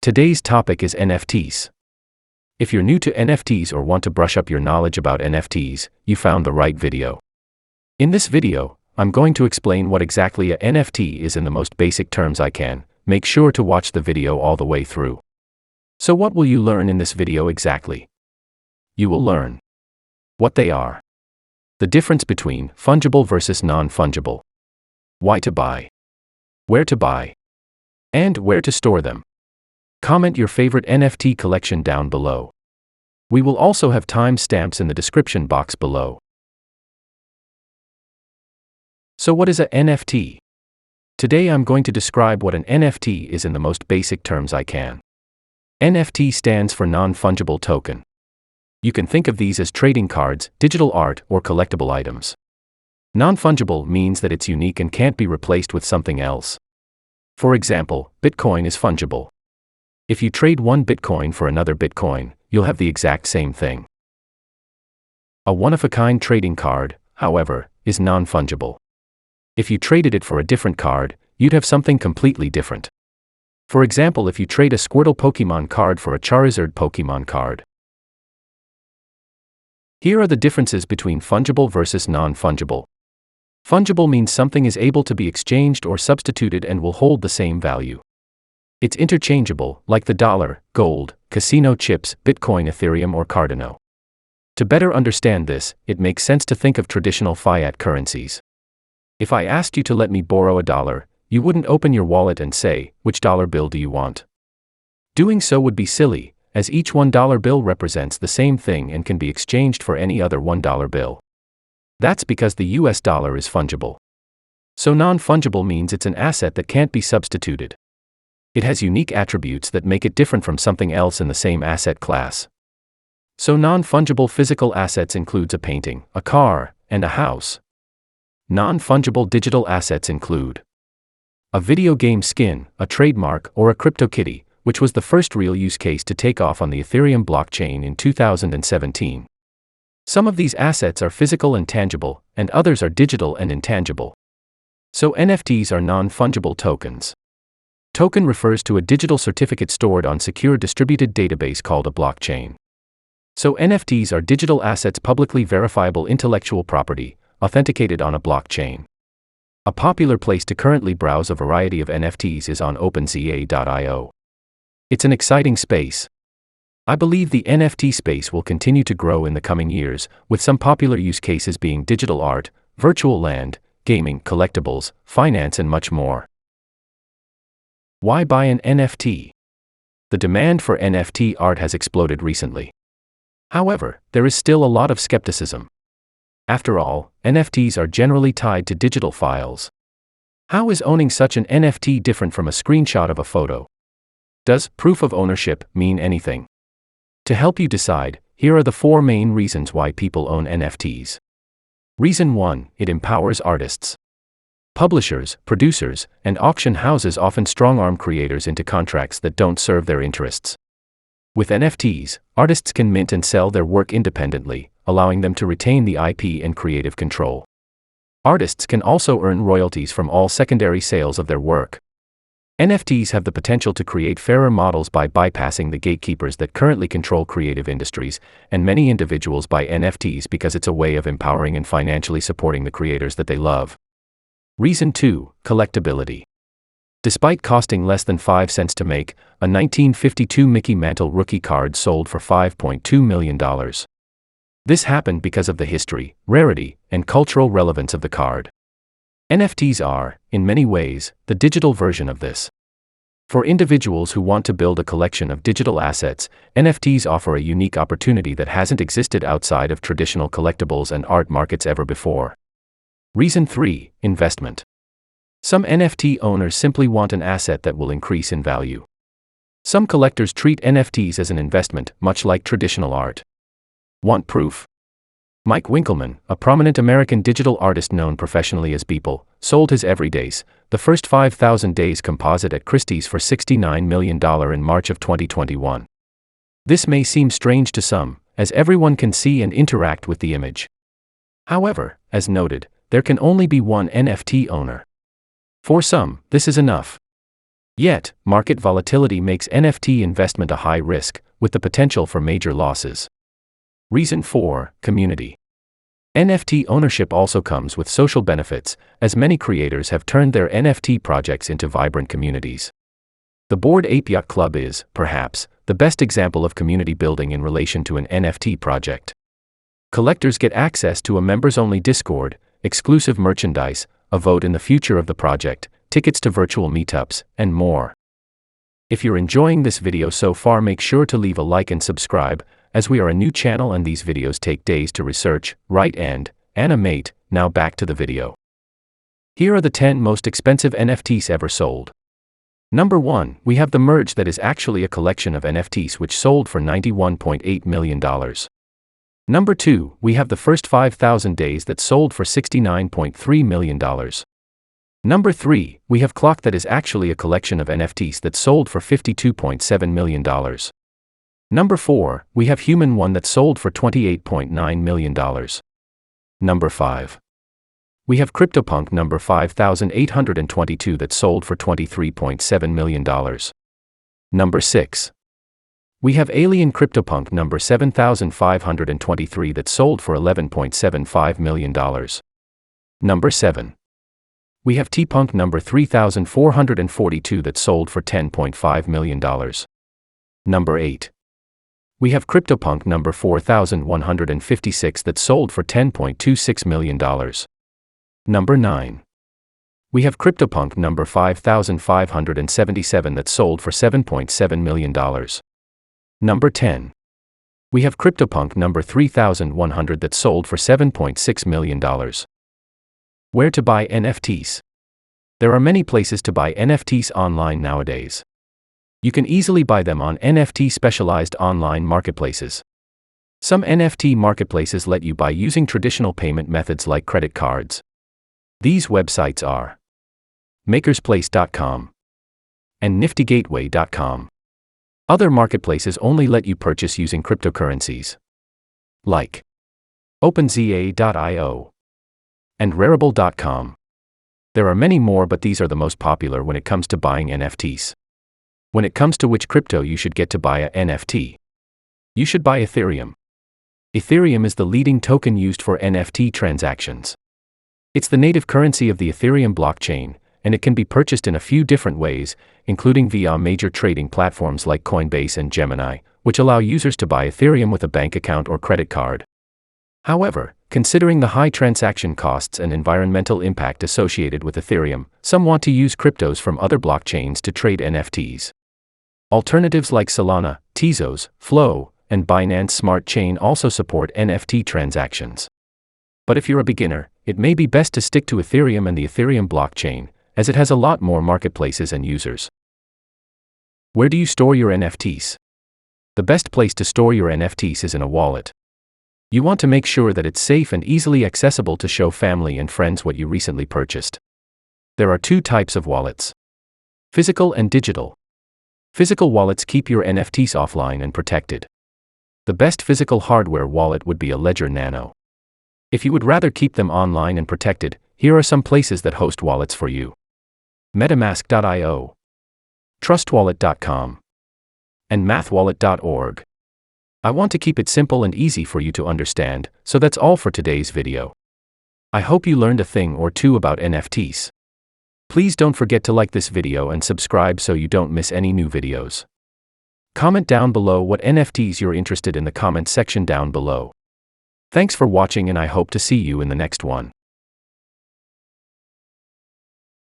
Today's topic is NFTs. If you're new to NFTs or want to brush up your knowledge about NFTs, you found the right video. In this video, I'm going to explain what exactly a NFT is in the most basic terms I can. Make sure to watch the video all the way through. So what will you learn in this video exactly? You will learn what they are, the difference between fungible versus non-fungible, why to buy, where to buy, and where to store them. Comment your favorite NFT collection down below. We will also have timestamps in the description box below. So what is a NFT? Today I'm going to describe what an NFT is in the most basic terms I can. NFT stands for non-fungible token. You can think of these as trading cards, digital art, or collectible items. Non-fungible means that it's unique and can't be replaced with something else. For example, Bitcoin is fungible. If you trade one Bitcoin for another Bitcoin, you'll have the exact same thing. A one-of-a-kind trading card, however, is non-fungible. If you traded it for a different card, you'd have something completely different. For example, if you trade a Squirtle Pokemon card for a Charizard Pokemon card. Here are the differences between fungible versus non-fungible. Fungible means something is able to be exchanged or substituted and will hold the same value. It's interchangeable, like the dollar, gold, casino chips, Bitcoin, Ethereum, or Cardano. To better understand this, it makes sense to think of traditional fiat currencies. If I asked you to let me borrow $1, you wouldn't open your wallet and say, "Which dollar bill do you want?" Doing so would be silly, as each $1 bill represents the same thing and can be exchanged for any other $1 bill. That's because the US dollar is fungible. So non-fungible means it's an asset that can't be substituted. It has unique attributes that make it different from something else in the same asset class. So non-fungible physical assets includes a painting, a car, and a house. Non-fungible digital assets include a video game skin, a trademark, or a CryptoKitty, which was the first real use case to take off on the Ethereum blockchain in 2017. Some of these assets are physical and tangible, and others are digital and intangible. So NFTs are non-fungible tokens. Token refers to a digital certificate stored on secure distributed database called a blockchain. So NFTs are digital assets, publicly verifiable intellectual property, authenticated on a blockchain. A popular place to currently browse a variety of NFTs is on OpenSea.io. It's an exciting space. I believe the NFT space will continue to grow in the coming years, with some popular use cases being digital art, virtual land, gaming, collectibles, finance, and much more. Why buy an NFT? The demand for NFT art has exploded recently. However, there is still a lot of skepticism. After all, NFTs are generally tied to digital files. How is owning such an NFT different from a screenshot of a photo? Does proof of ownership mean anything? To help you decide, here are the 4 main reasons why people own NFTs. Reason 1, it empowers artists. Publishers, producers, and auction houses often strong-arm creators into contracts that don't serve their interests. With NFTs, artists can mint and sell their work independently, allowing them to retain the IP and creative control. Artists can also earn royalties from all secondary sales of their work. NFTs have the potential to create fairer models by bypassing the gatekeepers that currently control creative industries, and many individuals buy NFTs because it's a way of empowering and financially supporting the creators that they love. Reason 2, collectability. Despite costing less than 5 cents to make, a 1952 Mickey Mantle rookie card sold for $5.2 million. This happened because of the history, rarity, and cultural relevance of the card. NFTs are, in many ways, the digital version of this. For individuals who want to build a collection of digital assets, NFTs offer a unique opportunity that hasn't existed outside of traditional collectibles and art markets ever before. Reason 3, investment. Some NFT owners simply want an asset that will increase in value. Some collectors treat NFTs as an investment, much like traditional art. Want proof? Mike Winkelmann, a prominent American digital artist known professionally as Beeple, sold his Everydays, the first 5,000 days composite at Christie's for $69 million in March of 2021. This may seem strange to some, as everyone can see and interact with the image. However, as noted, there can only be one NFT owner. For some, this is enough. Yet, market volatility makes NFT investment a high risk, with the potential for major losses. Reason 4. Community. NFT ownership also comes with social benefits, as many creators have turned their NFT projects into vibrant communities. The Bored Ape Yacht Club is, perhaps, the best example of community building in relation to an NFT project. Collectors get access to a members-only Discord, exclusive merchandise, a vote in the future of the project, tickets to virtual meetups, and more. If you're enjoying this video so far, make sure to leave a like and subscribe, as we are a new channel and these videos take days to research, write and animate. Now back to the video. Here are the 10 most expensive NFTs ever sold. Number 1, we have the Merge, that is actually a collection of NFTs which sold for $91.8 million. Number 2, we have the First 5,000 Days that sold for $69.3 million. Number 3, we have Clock, that is actually a collection of NFTs that sold for $52.7 million. Number 4, we have Human One that sold for $28.9 million. Number 5. We have CryptoPunk number 5822 that sold for $23.7 million. Number 6. We have Alien CryptoPunk number 7523 that sold for $11.75 million. Number 7. We have T-Punk number 3442 that sold for $10.5 million. Number 8. We have CryptoPunk number 4156 that sold for $10.26 million. Number 9. We have CryptoPunk number 5577 that sold for $7.7 million. Number 10. We have CryptoPunk number 3100 that sold for $7.6 million. Where to buy NFTs? There are many places to buy NFTs online nowadays. You can easily buy them on NFT specialized online marketplaces. Some NFT marketplaces let you buy using traditional payment methods like credit cards. These websites are makersplace.com and niftygateway.com. Other marketplaces only let you purchase using cryptocurrencies, like OpenZA.io and Rarible.com. There are many more, but these are the most popular when it comes to buying NFTs. When it comes to which crypto you should get to buy a NFT, you should buy Ethereum. Ethereum is the leading token used for NFT transactions. It's the native currency of the Ethereum blockchain, and it can be purchased in a few different ways, including via major trading platforms like Coinbase and Gemini, which allow users to buy Ethereum with a bank account or credit card. However, considering the high transaction costs and environmental impact associated with Ethereum, some want to use cryptos from other blockchains to trade NFTs. Alternatives like Solana, Tezos, Flow, and Binance Smart Chain also support NFT transactions. But if you're a beginner, it may be best to stick to Ethereum and the Ethereum blockchain, as it has a lot more marketplaces and users. Where do you store your NFTs? The best place to store your NFTs is in a wallet. You want to make sure that it's safe and easily accessible to show family and friends what you recently purchased. There are 2 types of wallets: physical and digital. Physical wallets keep your NFTs offline and protected. The best physical hardware wallet would be a Ledger Nano. If you would rather keep them online and protected, here are some places that host wallets for you: MetaMask.io, TrustWallet.com, and MathWallet.org. I want to keep it simple and easy for you to understand, so that's all for today's video. I hope you learned a thing or two about NFTs. Please don't forget to like this video and subscribe so you don't miss any new videos. Comment down below what NFTs you're interested in the comment section down below. Thanks for watching, and I hope to see you in the next one.